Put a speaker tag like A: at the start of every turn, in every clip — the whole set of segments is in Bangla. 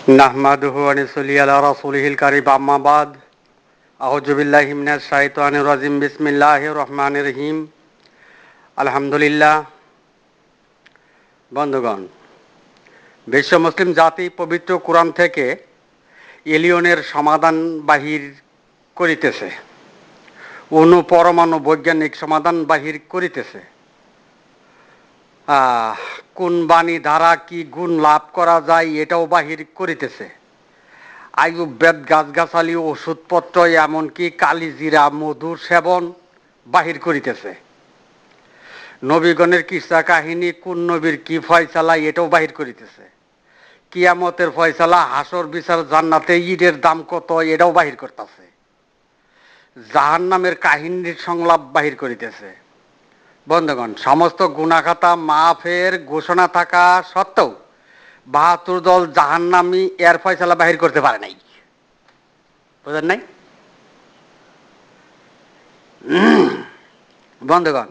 A: নাহমাদুহু ওয়া নুসাল্লি আলা রাসূলিহিল কারীম আম্মা বাদ আউযু বিল্লাহি মিনাশ শাইতানির রাজিম বিসমিল্লাহির রহমানির রহিম আলহামদুলিল্লাহ। বন্ধুগণ, বিশ্ব মুসলিম জাতি পবিত্র কোরআন থেকে এলিয়নের সমাধান বাহির করিতেছে, অণু পরমাণু বৈজ্ঞানিক সমাধান বাহির করিতেছে। কোন বাণী দ্বারা কি গুণ লাভ করা যায় এটাও বাহির করিতেছে। আয়ুর্বেদ, গাছগাছালি, ওষুধপত্র, এমনকি কালিজিরা, মধুর সেবন বাহির করিতেছে। নবীগণের কিসা কাহিনী, কোন নবীর কি ফয়সালা এটাও বাহির করিতেছে। কিয়ামতের ফয়সালা, হাসর বিচার, জান্নাতে ইটের দাম কত এটাও বাহির করতেছে। জাহান্নামের কাহিনীর সংলাপ বাহির করিতেছে। বন্ধুগণ, সমস্ত গুনাহখাতা মাফের ঘোষণা থাকা সত্ত্বেও ৭২ দল জাহান্নামী এর ফয়সালা বাহির করতে পারে নাই। বুঝেন নাই? বন্ধুগণ,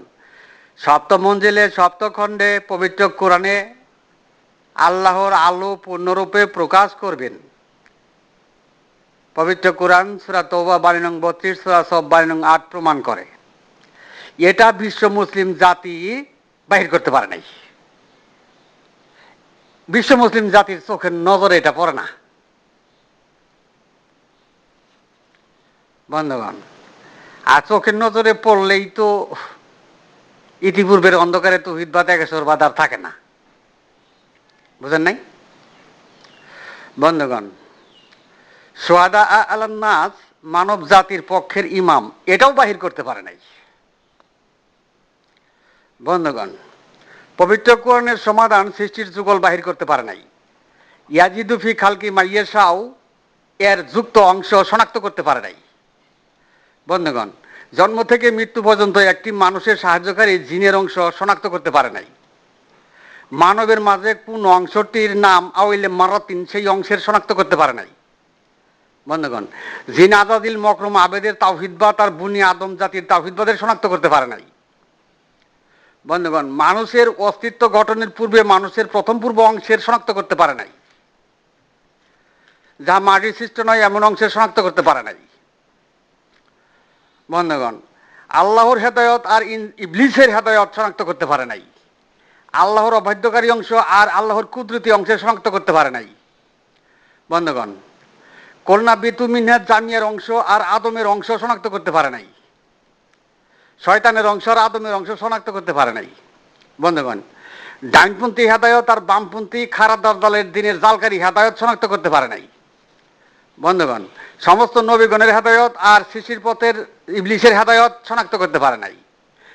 A: সপ্তম মঞ্জিলে সপ্ত খণ্ডে পবিত্র কোরআনে আল্লাহর আলো পূর্ণরূপে প্রকাশ করবেন। পবিত্র কোরআন সূরা তওবা ১২ নং ৩২, সূরা সফ ১২ নং ৮ প্রমাণ করে। এটা বিশ্ব মুসলিম জাতি বাহির করতে পারে নাই। বিশ্ব মুসলিম জাতির চোখের নজরে এটা পড়ে না। বন্ধুগণ, আর চোখের নজরে পড়লেই তো ইতিপূর্বের অন্ধকারে তৌহিদ বা ত্যাগেশ্বরবাদ আর থাকে না। বুঝেন নাই? বন্ধুগণ, সোহাদা আলান নাস, মানব জাতির পক্ষের ইমাম, এটাও বাহির করতে পারে নাই। বন্ধুগণ, পবিত্র কোরআনের সমাধান সৃষ্টির যুগল বাহির করতে পারে নাই। ইয়াজিদু ফি খালকি মাইয়াশাউ এর যুক্ত অংশ শনাক্ত করতে পারে নাই। বন্ধুগণ, জন্ম থেকে মৃত্যু পর্যন্ত একটি মানুষের সাহায্যকারী জিনের অংশ শনাক্ত করতে পারে নাই। মানবের মাঝে কোন অংশটির নাম আউইলে মারাতিন, সেই অংশের শনাক্ত করতে পারে নাই। বন্ধুগণ, জিন আজাদিল মকরুম আবেদের তাওহীদবাদ আর বুনি আদম জাতির তাওহীদবাদের শনাক্ত করতে পারে নাই। বন্ধুগণ, মানুষের অস্তিত্ব গঠনের পূর্বে মানুষের প্রথম পূর্ব অংশের শনাক্ত করতে পারে নাই। যা মাটির সৃষ্ট নয় এমন অংশের শনাক্ত করতে পারে নাই। বন্ধুগণ, আল্লাহর হেদায়ত আর ইবলিসের হেদায়ত শনাক্ত করতে পারে নাই। আল্লাহর অবাধ্যকারী অংশ আর আল্লাহর কুদরতি অংশের শনাক্ত করতে পারে নাই। বন্ধুগণ, কলনা বিতুমিনহাত জামিয়ার অংশ আর আদমের অংশ শনাক্ত করতে পারে নাই। শয়তানের অংশ আর আদমের অংশ শনাক্ত করতে পারে নাই। বন্ধুগণ, ডাইনপন্থী হেদায়ত আর বামপন্থী খারাপ দলের দিনের জালকারী হেদায়ত শনাক্ত করতে পারে নাই। বন্ধুগণ, সমস্ত নবীগণের হেদায়ত আর শিশির পথের ইবলিসের হেদায়ত শনাক্ত করতে পারে নাই।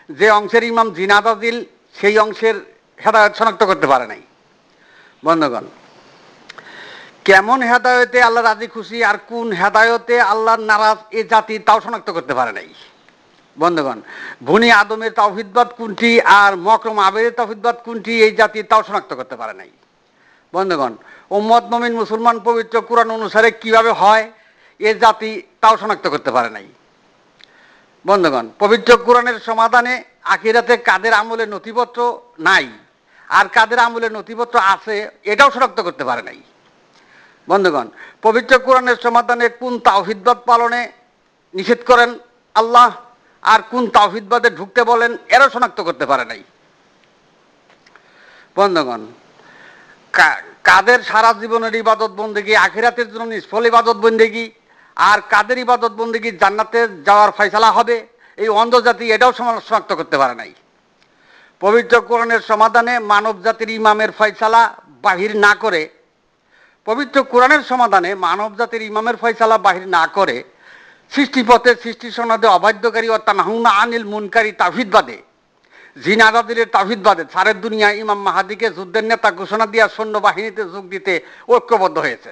A: যে অংশের ইমাম জিন আজাদিল, সেই অংশের হেদায়ত শনাক্ত করতে পারে নাই। বন্ধুগণ, কেমন হেদায়তে আল্লাহ রাজি খুশি আর কোন হেদায়তে আল্লাহ নারাজ এ জাতি তাও শনাক্ত করতে পারে নাই। বন্ধুগণ, বুনি আদমের তাওহীদবাদ কোনটি আর মকরম আবেদের তাওহীদবাদ কোনটি এই জাতি তাও শনাক্ত করতে পারে নাই। বন্ধুগণ, উম্মত মুমিন মুসলমান পবিত্র কোরআন অনুসারে কিভাবে হয় এ জাতি তাও শনাক্ত করতে পারে নাই। বন্ধুগণ, পবিত্র কোরআনের সমাধানে আখিরাতে কাদের আমলে নথিপত্র নাই আর কাদের আমলে নথিপত্র আছে এটাও শনাক্ত করতে পারে নাই। বন্ধুগণ, পবিত্র কোরআনের সমাধানে কোন তাওহীদবাদ পালনে নিষেধ করেন আল্লাহ আর কোন তাওহীদবাদে ঢুকতে বলেন এরাও শনাক্ত করতে পারে নাই। বন্ধুগণ, কাদের সারা জীবনের ইবাদত বন্দেগী আখিরাতের জন্য নিষ্ফল ইবাদত বন্দেগী আর কাদের ইবাদত বন্দেগী জান্নাতে যাওয়ার ফয়সালা হবে এই অন্ধ জাতি এটাও শনাক্ত করতে পারে নাই। পবিত্র কোরআনের সমাধানে মানব জাতির ইমামের ফয়সালা বাহির না করে, পবিত্র কোরআনের সমাধানে মানব জাতির ইমামের ফয়সালা বাহির না করে সৃষ্টিপথে সৃষ্টি সনদে অবাধ্যকারী ও তানহাউনা আনিল মুনকারি তাওহীদবাদে, জিন আজাদিলের তাওহীদবাদে সারের দুনিয়া ইমাম মাহাদিকে যুদ্ধের নেতা ঘোষণা দিয়া সৈন্যবাহিনীতে যোগ দিতে ঐক্যবদ্ধ হয়েছে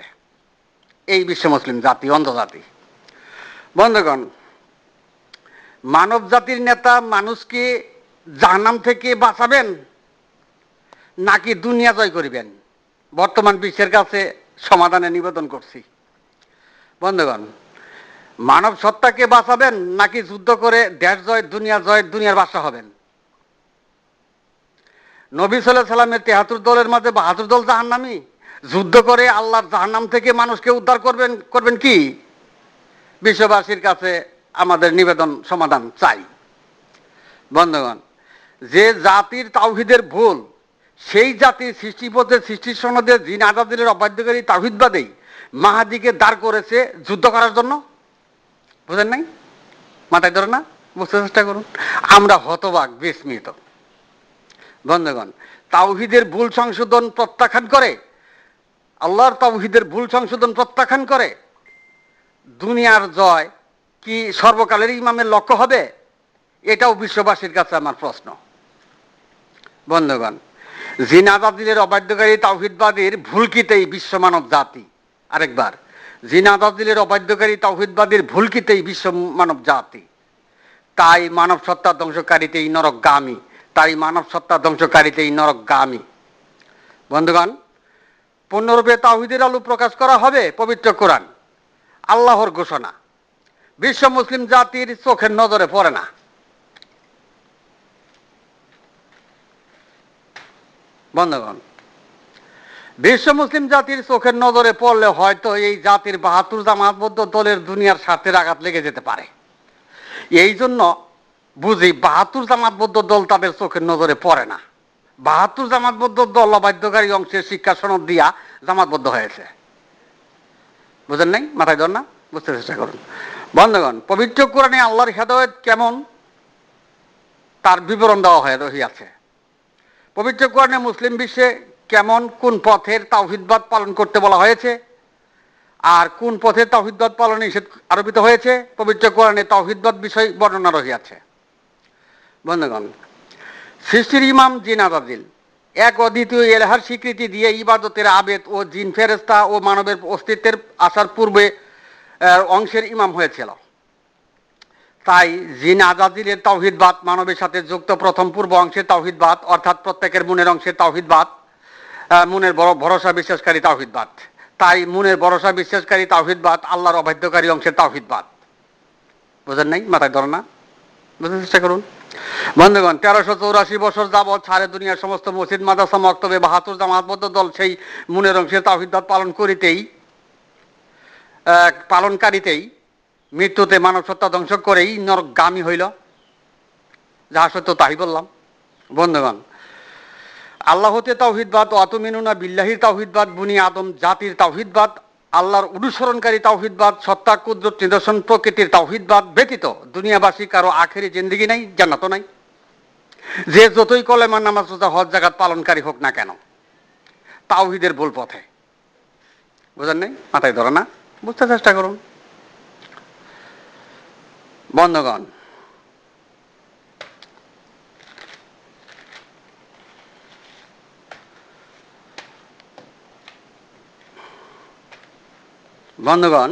A: এই বিশ্ব মুসলিম জাতি, অন্ধ জাতি। বন্ধুগণ, মানব জাতির নেতা মানুষকে জাহান্নাম থেকে বাঁচাবেন নাকি দুনিয়া জয় করিবেন, বর্তমান বিশ্বের কাছে সমাধানে নিবেদন করছি। বন্ধুগণ, মানব সত্তাকে বাঁচাবেন নাকি যুদ্ধ করে দেশ জয়, দুনিয়ার বাদশা হবেন? নবী সাল্লাল্লাহু আলাইহি সাল্লামের ৭৩ দলের মাঝে ৭২ দল জাহান্নামী, যুদ্ধ করে আল্লাহর জাহান্নাম থেকে মানুষকে উদ্ধার করবেন কি? বিশ্ববাসীর কাছে আমাদের নিবেদন সমাধান চাই। বন্ধুগণ, যে জাতির তাওহীদের ভুল, সেই জাতির সৃষ্টিপথে সৃষ্টির সনদে জিন আজাদিলের অবাধ্যকারী তাওহীদবাদেই মাহাদিকে দাঁড় করেছে যুদ্ধ করার জন্য। বুঝেন নাই? মাথায় ধরে না? বুঝতে চেষ্টা করুন। আমরা হতবাক, বিস্মিত। বন্ধুগণ, তাওহীদের ভুল সংশোধন প্রত্যাখ্যান করে, আল্লাহর তাওহীদের ভুল সংশোধন প্রত্যাখ্যান করে দুনিয়ার জয় কি সর্বকালের ইমামের লক্ষ্য হবে? এটাও বিশ্ববাসীর কাছে আমার প্রশ্ন। বন্ধুগণ, জিন আজাদিলের অবাধ্যকারী তাওহীদবাদীর ভুলকিতেই বিশ্ব মানব জাতি, আরেকবার, জিন আজাদিলের অবাধ্যকারী তাওহীদবাদীর ভুলকিতেই বিশ্ব মানব জাতি, তাই মানব সত্তা ধ্বংসকারীতেই নরকগামী, তাই মানব সত্তা ধ্বংসকারীতেই নরকগামী। বন্ধুগণ, পূর্ণরূপে তাওহীদের আলো প্রকাশ করা হবে পবিত্র কোরআন, আল্লাহর ঘোষণা, বিশ্ব মুসলিম জাতির চোখের নজরে পড়ে না। বন্ধুগণ, বিশ্ব মুসলিম জাতির চোখের নজরে পড়লে হয়তো এই জাতির ৭২ জামাতবদ্ধ দলের দুনিয়ার স্বার্থের আঘাত লেগে যেতে পারে। এই জন্য বুঝি ৭২ জামাতবদ্ধ দল তাদের চোখের নজরে পড়ে না। ৭২ জামাতবদ্ধ দল অবাধ্যকারী অংশের শিক্ষা সনদ দিয়া জামাতবদ্ধ হয়েছে। বুঝেন নাই? মাথায় ধর না? বুঝতে চেষ্টা করুন। বন্ধুগণ, পবিত্র কোরআনে আল্লাহর হেদায়েত কেমন তার বিবরণ দেওয়া রহিয়াছে। পবিত্র কোরআনে মুসলিম বিশ্বে কেমন কোন পথের তাওহীদবাদ পালন করতে বলা হয়েছে আর কোন পথের তাওহীদবাদ পালনে নিষেধ আরোপিত হয়েছে, পবিত্র কোরআনে তাওহীদবাদ বিষয় বর্ণনা রহিয়াছে। বন্ধুগণ, সৃষ্টির ইমাম জিন আজাদিল এক অদ্বিতীয় এলাহার স্বীকৃতি দিয়ে ইবাদতের আবেদ ও জিন ফেরেশতা ও মানবের অস্তিত্বের আসার পূর্বে অংশের ইমাম হয়েছিল। তাই জিন আজাদিলের তাওহীদবাদ মানবের সাথে যুক্ত প্রথম পূর্ব অংশের তাওহীদবাদ, অর্থাৎ প্রত্যেকের মনের অংশের তাওহীদবাদ, মনের ভরসা বিশ্বাসকারী তাওহীদবাদ। তাই মনের ভরসা বিশ্বাসকারী তাওহীদবাদ আল্লাহর অবাধ্যকারী অংশের তাওহীদবাদ। বুঝেন নাই? মাথায় ধরে না? বুঝতে চেষ্টা করুন। বন্ধুগণ, ১৩৮৪ বছর যাবৎ সারে দুনিয়ার সমস্ত মসজিদ, মাদ্রাসা, মক্তবে ৭২ জামাতবদ্ধ দল সেই মনের অংশের তাওহীদবাদ পালনকারীতেই মৃত্যুতে মানব সত্তা ধ্বংস করেই নরকগামী হইল। যাহা সত্য তাই বললাম। বন্ধুগণ, আল্লাহতে তাওহীদবাদ ও আতুমিনুনা বিল্লাহির তাওহীদবাদ, বুনি আদম জাতির তাওহীদবাদ, আল্লাহর অনুসরণকারী তাওহীদবাদ, সত্তা কুদরত নিদর্শন প্রকৃতির তাওহীদবাদ ব্যতীত দুনিয়াবাসী কারো আখেরি জিন্দেগি নাই, জান্নাতও নাই। যে যতই কলেমা, নামাজ, রোজা, হজ, যাকাত পালনকারী হোক না কেন, তাওহীদের ভুল পথে। বুঝেন নাই? মাথায় ধরে না? বুঝতে চেষ্টা করুন। বন্ধুগণ, বন্ধুগণ,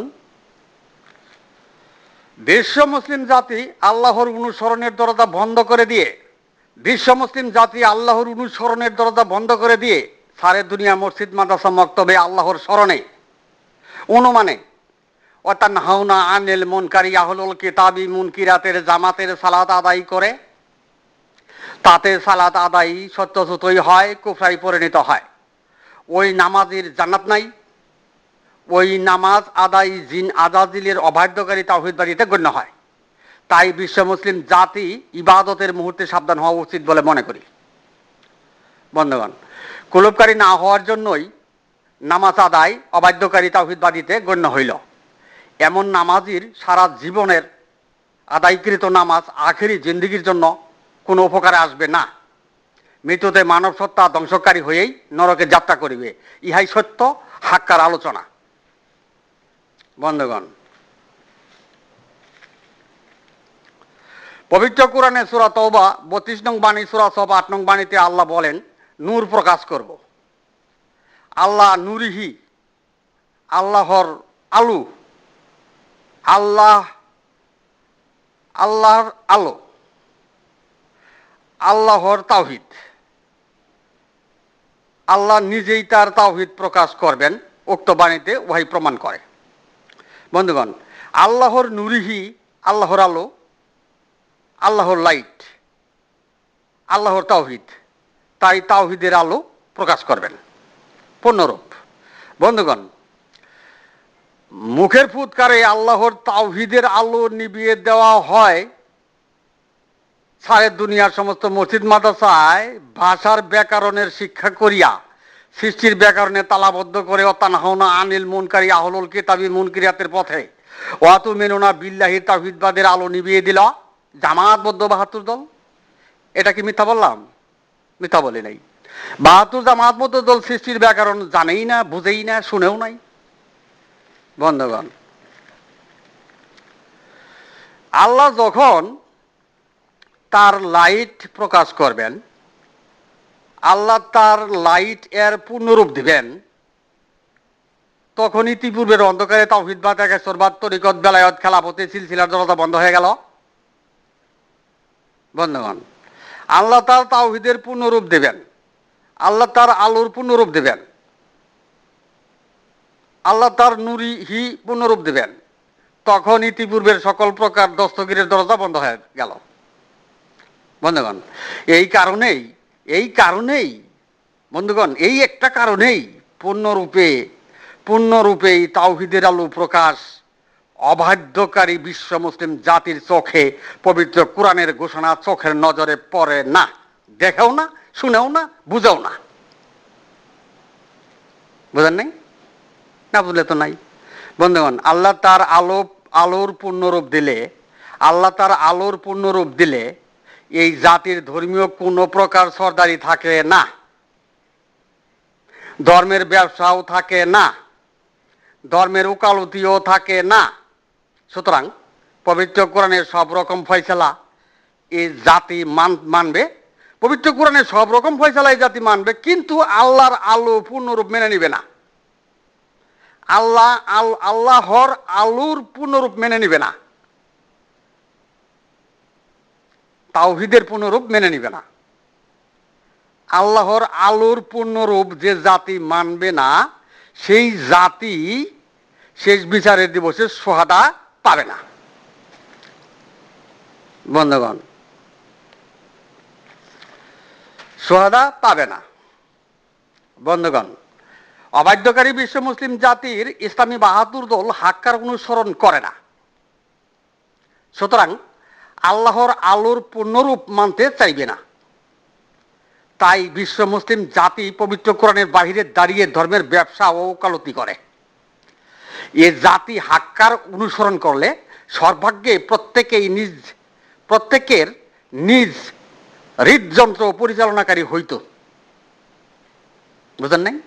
A: বিশ্ব মুসলিম জাতি আল্লাহর অনুসরণের দরজা বন্ধ করে দিয়ে, বিশ্ব মুসলিম জাতি আল্লাহর অনুসরণের দরজা বন্ধ করে দিয়ে সারে দুনিয়া মসজিদ, মাদ্রাসা, মক্তবে আল্লাহর স্মরণে, অনুমানে, ওয়াতানহাউনা আনিল মুনকারি আহলুল কিতাবি মুনকিরাতের জামাতের সালাত আদায় করে, তাতে সালাত আদায় সত্যসতই হয়, কুফরায় পরিণত হয়। ওই নামাজির জান্নাত নাই, ওই নামাজ আদায় জিন আজাদিলের অবাধ্যকারী তাওহীদবাদীতে গণ্য হয়। তাই বিশ্ব মুসলিম জাতি ইবাদতের মুহূর্তে সাবধান হওয়া উচিত বলে মনে করি। বন্ধুগণ, কুলুপকারী না হওয়ার জন্যই নামাজ আদায় অবাধ্যকারী তাওহীদবাদীতে গণ্য হইল। এমন নামাজির সারা জীবনের আদায়কৃত নামাজ আখেরি জিন্দেগির জন্য কোনো উপকারে আসবে না। মৃত্যুতে মানব সত্তা ধ্বংসকারী হয়েই নরকে যাত্রা করিবে, ইহাই সত্য হাক্কার আলোচনা। বন্ধুগণ, পবিত্র কোরআনে সূরা তওবা ৩২ নং বাণী, সূরা সব ৮ নং বাণীতে আল্লাহ বলেন, নূর প্রকাশ করব। আল্লাহ নূরিহি, আল্লাহর আলো, আল্লাহর আলো, আল্লাহর তাওহীদ। আল্লাহ নিজেই তার তাওহীদ প্রকাশ করবেন, উক্ত বাণীতে ওয়াহি প্রমাণ করে। বন্ধুগণ, আল্লাহর নূরিহি, আল্লাহর আলো, আল্লাহর লাইট, আল্লাহর তাওহীদ, তাই তাওহীদের আলো প্রকাশ করবেন। পূর্ণরূপ বন্ধুগণ, মুখের ফুৎকারে আল্লাহর তাওহীদের আলো নিভিয়ে দেওয়া হয়। সারে দুনিয়ার সমস্ত মসজিদ মাদ্রাসায় ভাষার ব্যাকরণের শিক্ষা করিয়া সৃষ্টির ব্যাকরণে তালাবদ্ধ করে অতানহাউনা আনিল মুনকারি আহলুল কিতাবি মুনকিরিয়াতের পথে ওয়াতুমিনুনা বিল্লাহি তাওহীদবাদের আলো নিভিয়ে দিল জামাতবদ্ধ ৭২ দল। এটা কি মিথ্যা বললাম? মিথ্যা বলি নাই। ৭২ জামাতবদ্ধ দল সৃষ্টির ব্যাকরণ জানেই না, বুঝেই না, শুনেও নাই। বন্ধুগণ, আল্লাহ যখন তার লাইট প্রকাশ করবেন, আল্লাহ তার লাইট এর পূর্ণরূপ দিবেন, তখন ইতিপূর্বের অন্ধকারে তাওহীদবাদ, একেশ্বরবাদ, তরিকত, বেলায়েত, খেলাফতে সিলসিলার দরজা বন্ধ হয়ে গেল। বন্ধুগণ, আল্লাহ তার তাওহীদের পূর্ণরূপ দেবেন, আল্লাহ তার আলোর পূর্ণরূপ দেবেন, আল্লাহ তার নূরিহি পূর্ণরূপ দেবেন, তখন ইতিপূর্বের সকল প্রকার দস্তগীরের দরজা বন্ধ হয়ে গেল। বন্ধুগণ, এই কারণেই বন্ধুগণ, এই একটা কারণেই পূর্ণরূপে তাওহীদের আলো প্রকাশ অবাধ্যকারী বিশ্ব মুসলিম জাতির চোখে পবিত্র কোরআনের ঘোষণা চোখের নজরে পড়ে না, দেখেও না, শুনেও না, বুঝেও না। বুঝেন নাই? না বুঝলে তো নাই। বন্ধুগণ, আল্লাহ তার আলোর পূর্ণরূপ দিলে এই জাতির ধর্মীয় কোনো প্রকার সরদারি থাকে না, ধর্মের ব্যবসাও থাকে না, ধর্মের উকালতিও থাকে না। সুতরাং পবিত্র কোরআনের সব রকম ফয়সালা এই জাতি মানবে, পবিত্র কোরআনের সব রকম ফয়সালা এই জাতি মানবে, কিন্তু আল্লাহর আলো পূর্ণরূপ মেনে নিবে না। আল্লাহর আলোর পূর্ণরূপ মেনে নিবে না, তাওহীদের পূর্ণরূপ মেনে নিবে না। আল্লাহর আলোর পূর্ণরূপ যে জাতি মানবে না, সেই জাতি শেষ বিচারের দিবসে সোহাদা পাবে না। বন্ধুগণ, সোহাদা পাবে না। বন্ধুগণ, অবাধ্যকারী বিশ্ব মুসলিম জাতির ইসলামী ৭২ দল হাক্কার অনুসরণ করে না। সুতরাং আল্লাহর আলোর পূর্ণরূপ মানতে চাইবে না। তাই বিশ্ব মুসলিম জাতি পবিত্র কোরআনের বাহিরে দাঁড়িয়ে ধর্মের ব্যবসা ও ওকালতি করে। এ জাতি হাক্কার অনুসরণ করলে সর্বাগ্যে প্রত্যেকের নিজ হৃদযন্ত্র পরিচালনাকারী হইত। বুঝলেন নাই?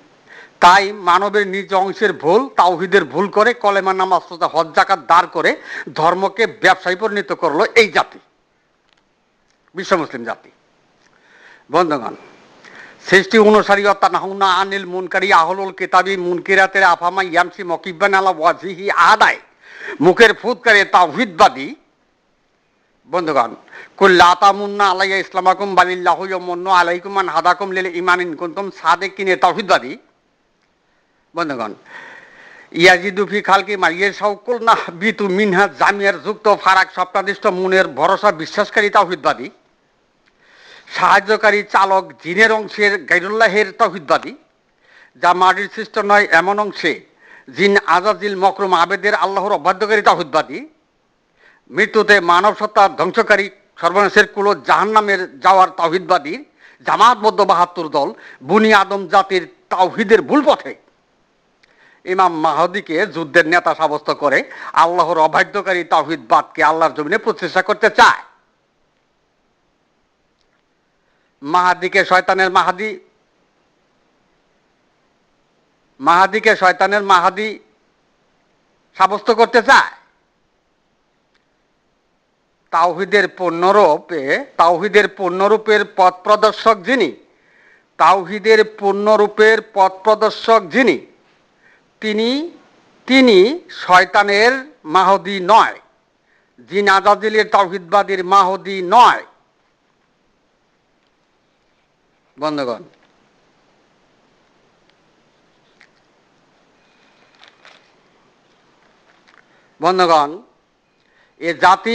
A: তাই মানবের নিজ অংশের ভুল, তাওহীদের ভুল করে কলেমা, নামাজ, রোজা, হজ, যাকাত দাঁড় করে ধর্মকে ব্যবসায় পরিণত করলো এই জাতি, বিশ্ব মুসলিম জাতি। বন্ধুগণ, সৃষ্টি অনুসারী অতানহাউনা আনিল মুনকারি আহলুল কিতাবি মুনকিরাতের আফামা ইয়ামসি মকিব্বান আলা ওয়াজহিহি আদায় মুখের ফুৎকারে তাওহীদবাদী। বন্ধুগণ, কুল্লা তামুন্না আলাইয়া ইসলামাকুম বালিল্লাহু ইয়ামুন্নু আলাইকুম আন হাদাকুম লিল ঈমান ইন কুনতুম সাদিকিন তাওহীদবাদী। বন্ধুগণ, ইয়াজিদু ফি খালকি মাইয়ের সাউকুল না বিতু মিনহা জামিয়ার যুক্ত ফারাক স্বপ্নাদিষ্ট মুনের ভরসা বিশ্বাসকারী তাওহীদবাদী। সাহায্যকারী চালক জিনের অংশের গায়রুল্লাহের তাওহীদবাদী, যা মাটির সৃষ্ট নয় এমন অংশে জিন আজাজিল মকরুম আবেদের আল্লাহর অবাধ্যকারী তাওহীদবাদী। মৃত্যুতে মানব সত্তা ধ্বংসকারী সর্বনাশের কুলো জাহান্নামের যাওয়ার তাওহীদবাদী জামাতবদ্ধ ৭২ দল বুনি আদম জাতির তাওহীদের ভুল পথে ইমাম মাহদীকে যুদ্ধের নেতা সাব্যস্ত করে আল্লাহর অবাধ্যকারী তাওহীদবাদকে আল্লাহর জমিনে প্রতিষ্ঠা করতে চায়। মাহাদিকে শয়তানের মাহাদি সাব্যস্ত করতে চায়। তাওহীদের পূর্ণরূপের পথ প্রদর্শক যিনি, তিনি শয়তানের মাহদী নয়, জিন আজাজিলের তাওহীদবাদীর মাহদী নয়। বন্ধুগণ, এ জাতি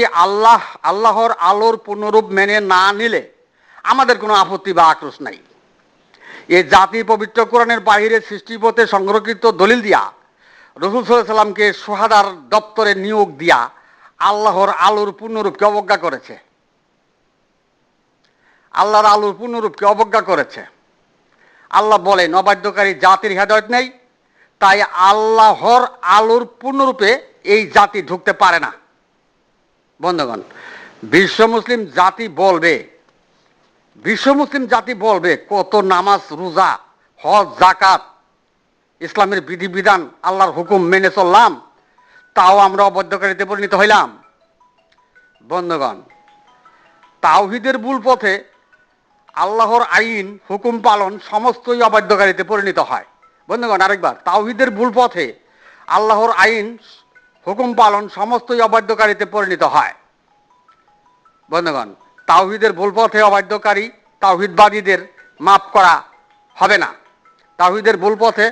A: আল্লাহর আলোর পূর্ণরূপ মেনে না নিলে আমাদের কোনো আপত্তি বা আক্রোশ নাই। এই জাতি পবিত্র কোরআনের বাহিরে সৃষ্টিপথে সংরক্ষিত দলিল দিয়া রাসূল সাল্লাল্লাহু আলাইহি সাল্লামকে সুহাদার দপ্তরে নিয়োগ দিয়া আল্লাহর আলোর পূর্ণরূপকে অবজ্ঞা করেছে। আল্লাহর আলোর পূর্ণরূপকে অবজ্ঞা করেছে। আল্লাহ বলেন অবাধ্যকারী জাতির হেদায়েত নেই, তাই আল্লাহর আলোর পূর্ণরূপে এই জাতি ঢুকতে পারে না। বন্ধুগণ, বিশ্ব মুসলিম জাতি বলবে কত নামাজ, রোজা, হজ, যাকাত, ইসলামের বিধিবিধান, আল্লাহর হুকুম মেনে চললাম, তাও আমরা অবাধ্যকারীতে পরিণত হইলাম। বন্ধুগণ, তাওহীদের ভুল পথে আল্লাহর আইন হুকুম পালন সমস্তই অবাধ্যকারীতে পরিণত হয়। বন্ধুগণ, আরেকবার, তাওহীদের ভুল পথে আল্লাহর আইন হুকুম পালন সমস্তই অবাধ্যকারীতে পরিণত হয়। বন্ধুগণ, তাওহীদের ভুল পথে অবাধ্যকারী তাওহীদবাদীদের মাফ করা হবে না। তাওহীদের ভুল পথে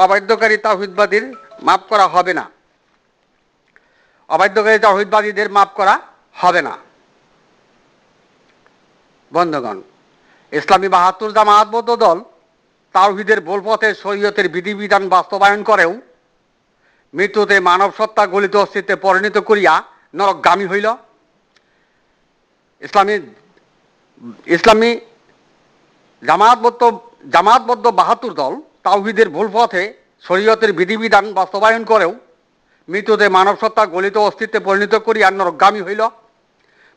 A: অবাধ্যকারী তাওহীদবাদীর মাফ করা হবে না। অবাধ্যকারী তাওহীদবাদীদের মাফ করা হবে না। বন্ধুগণ, ইসলামী ৭২ জামায়াতবদ্ধ দল তাওহীদের ভুল পথে শরীয়তের বিধিবিধান বাস্তবায়ন করেও মৃত্যুতে মানব সত্তা গলিত অস্তিত্বে পরিণত করিয়া নরকগামী হইল। ইসলামী জামায়াতবদ্ধ ৭২ দল তাওহীদের ভুল পথে শরীয়তের বিধিবিধান বাস্তবায়ন করেও মৃত্যুতে মানব সত্তা গলিত অস্তিত্বে পরিণত করিয়া নরকগামী হইল।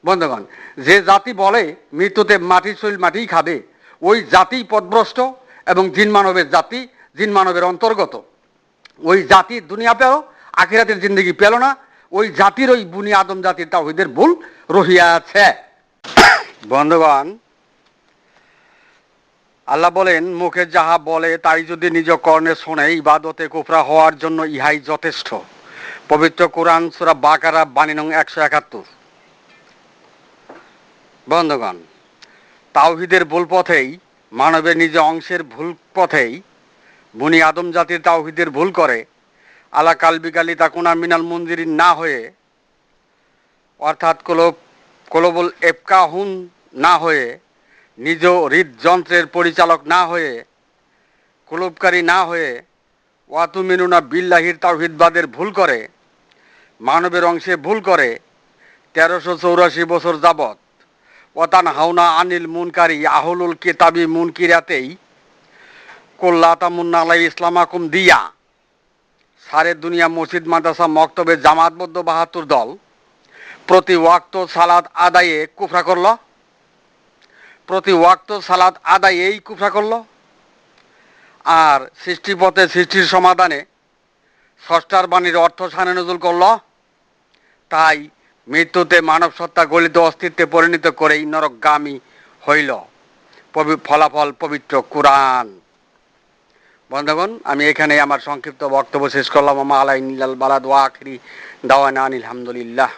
A: বন্ধুগণ, যে জাতি বলে মৃত্যুতে মাটির শরীর মাটিই খাবে, ওই জাতি পথভ্রষ্ট এবং জিন মানবের অন্তর্গত। ওই জাতি দুনিয়া পেল, আখিরাতের জিন্দগি পেল না। ওই জাতির, ওই বুনি আদম জাতির তাওহীদের ভুল রহিয়া আছে। বন্ধুগণ, আল্লাহ বলেন মুখে যাহা বলে তাই যদি নিজ কর্ণে শোনে ইবাদতে কুফরা হওয়ার জন্য ইহাই যথেষ্ট। পবিত্র কোরআন সূরা বাকারা বাণী নং ১৭১। বন্ধুগণ, তাওহীদের ভুল পথেই, মানবের নিজ অংশের ভুল পথেই বনি আদম জাতির তাওহীদের ভুল করে আলা কালবিকালি তাকুনা মিনাল মুনজিরিন না হয়ে, অর্থাৎ কলবুল এফকাহুন না হয়ে, নিজ হৃদযন্ত্রের পরিচালক না হয়ে, কুলুবকারী না হয়ে, ওয়াতুমিনুনা বিল্লাহির তাওহীদবাদের ভুল করে, মানবের অংশে ভুল করে ১৩৮৪ বছর যাবৎ। ওয়াতান হাওনা আনিল মুনকারি আহলুল কিতাবি মুনকিরাতেই কোল্লাতামুন্না আলাই ইসলামাকুম দিয়া সারে দুনিয়া মসজিদ মাদ্রাসা মক্তবে জামাতবদ্ধ ৭২ দল প্রতি ওয়াক্ত সালাত আদায়ে কুফরা করল। প্রতি ওয়াক্ত সালাত আদায়েই কুফরা করল। আর সৃষ্টিপথে সৃষ্টির সমাধানে ষষ্ঠার বাণীর অর্থ শানে নজুল করল। তাই মৃত্যুতে মানব সত্তা গলিত অস্তিত্বে পরিণত করেই নরকগামী হইল। ফলাফল পবিত্র কুরআন। বন্ধুগণ, আমি এখানে আমার সংক্ষিপ্ত বক্তব্য শেষ করলাম। আমা আলাইহিল বালাদ ওয়া আখিরি দাওয়ানা আনিল হামদুলিল্লাহ।